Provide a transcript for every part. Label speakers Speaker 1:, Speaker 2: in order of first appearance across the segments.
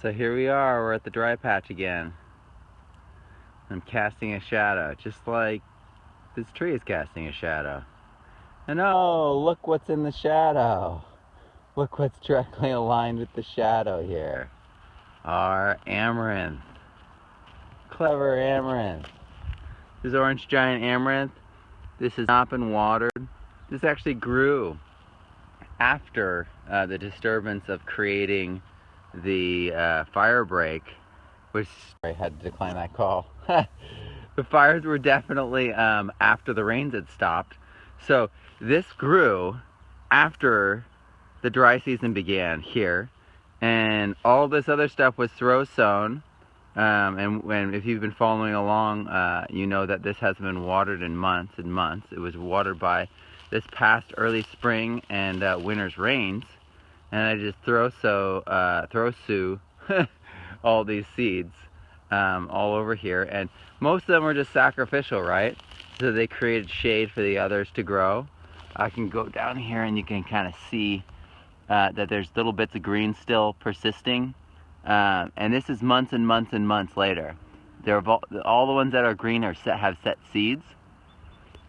Speaker 1: So here we are, we're at the dry patch again. I'm casting a shadow, just like this tree is casting a shadow. And oh, look what's in the shadow. Look what's directly aligned with the shadow here. Our amaranth. Clever amaranth. This orange giant amaranth, this has not been watered. This actually grew after the disturbance of creating the fire break, which I had to decline that call. The fires were definitely after the rains had stopped. So this grew after the dry season began here, and all this other stuff was throw sown. And if you've been following along, you know that this hasn't been watered in months and months. It was watered by this past early spring and winter's rains, and I just throw sow all these seeds all over here, and most of them are just sacrificial, right? So they created shade for the others to grow. I can go down here and you can kind of see that there's little bits of green still persisting, and this is months and months and months later. All the ones that are green have set seeds.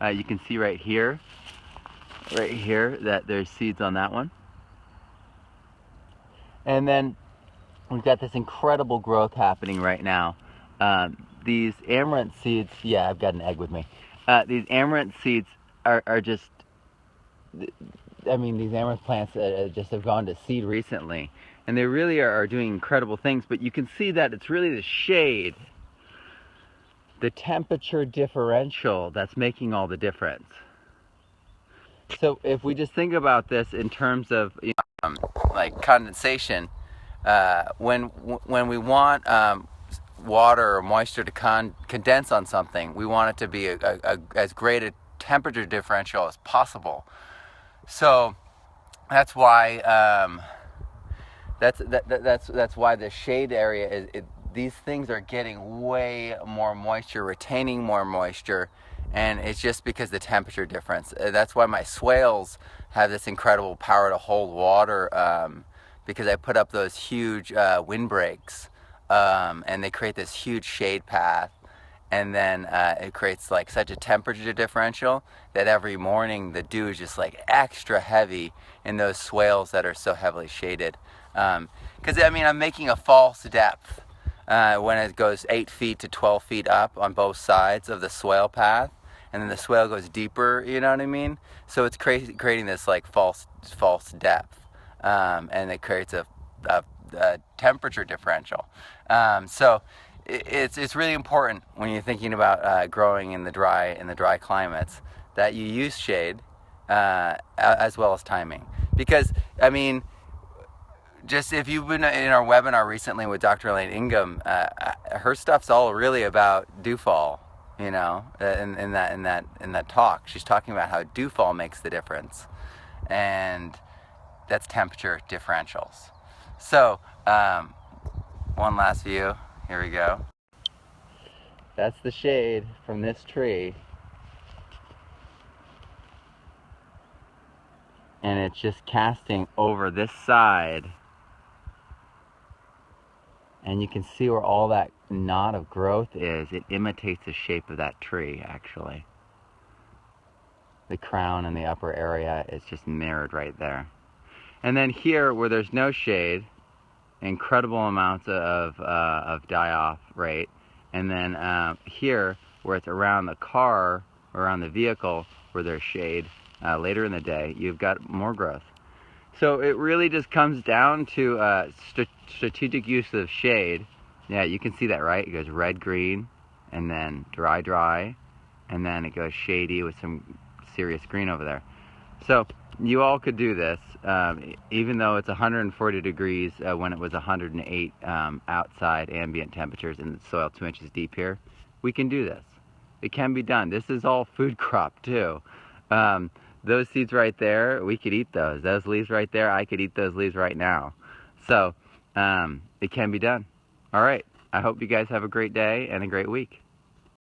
Speaker 1: You can see right here that there's seeds on that one. And then we've got this incredible growth happening right now. These amaranth seeds, yeah, I've got an egg with me. These amaranth seeds are just, I mean, these amaranth plants just have gone to seed recently. And they really are doing incredible things, but you can see that it's really the shade, the temperature differential that's making all the difference. So if we just think about this in terms of like condensation, when we want water or moisture to condense on something, we want it to be as great a temperature differential as possible. So that's why that's why the shade area these things are getting way more moisture, retaining more moisture. And it's just because the temperature difference. That's why my swales have this incredible power to hold water, because I put up those huge windbreaks, and they create this huge shade path. And then it creates like such a temperature differential that every morning the dew is just like extra heavy in those swales that are so heavily shaded. Because I mean, I'm making a false depth when it goes 8 feet to 12 feet up on both sides of the swale path. And then the swale goes deeper, you know what I mean? So it's creating this like false depth, and it creates a temperature differential. So it's really important when you're thinking about growing in the dry climates that you use shade as well as timing. Because I mean, just if you've been in our webinar recently with Dr. Elaine Ingham, her stuff's all really about dewfall. You know, in that talk, she's talking about how dewfall makes the difference, and that's temperature differentials. So, one last view. Here we go. That's the shade from this tree, and it's just casting over this side. And you can see where all that knot of growth is. It imitates the shape of that tree, actually. The crown and the upper area is just mirrored right there. And then here, where there's no shade, incredible amounts of die-off rate. And then here, where it's around the car, around the vehicle, where there's shade, later in the day, you've got more growth. So it really just comes down to strategic use of shade. Yeah, you can see that, right? It goes red, green, and then dry, and then it goes shady with some serious green over there. So you all could do this, even though it's 140 degrees when it was 108 outside ambient temperatures in the soil 2 inches deep here. We can do this. It can be done. This is all food crop too. Those seeds right there, we could eat those. Those leaves right there, I could eat those leaves right now. So it can be done. All right. I hope you guys have a great day and a great week.